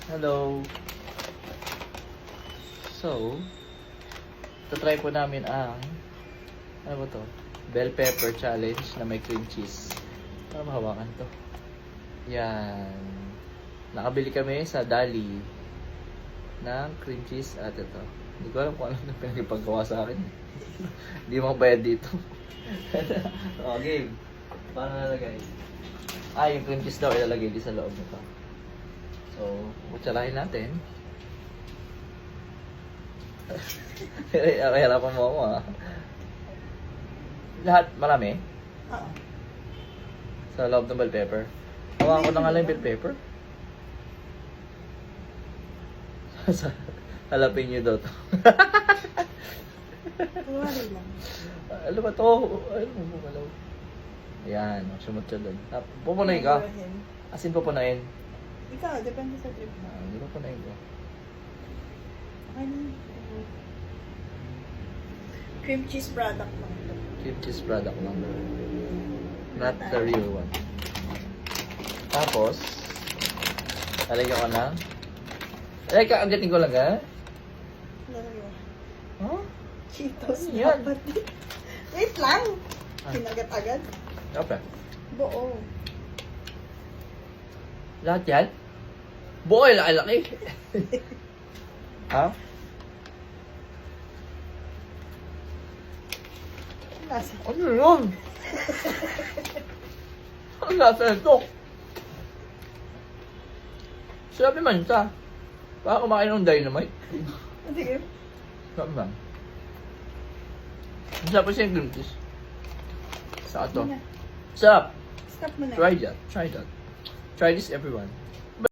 Hello. So, tatry po namin ang, ano ba to? Bell pepper challenge na may cream cheese. Para mahawakan to. Yan. Nakabili kami sa Dali ng cream cheese at ito. Hindi ko alam kung ano na pinagpagawa sa akin. Hindi mo bayad dito. O, game. Paano nalagay? Yung cream cheese daw ilalagay di sa loob nito. So, kutsarahin natin. Hirapan mo ako Lahat, marami? Oo. Sa loob ng bell pepper. Hawakan ko na nga lang yung bell pepper. Halapin nyo daw to. Wala lang. Ano ba to? Ano mo bumalaw? Ayan, sumot siya doon. Pupunayin ka. Asin pupunayin. Ikaw, depende sa trip mo. Hindi ko punayin ko. Ano? Cream cheese product lang ito. Cream cheese product lang. Not the real one. Tapos, lalagyan ko na. Agatin ko lang ha? Huh? Cheetos. Ano yan? Wait lang. Ah. Kinagat agad. Okay. Buo. Lahat yan? Buo yung laki. Ha? Lasa. Ano yun? Ang lasa nito? Sabi man siya. Baka kumakain ng dynamite. Sige. Sabi ba? Ang sarap siya yung cream cheese. Sa ito. Muna. Sarap! Stop mo na. Try that. Try that. Try this everyone.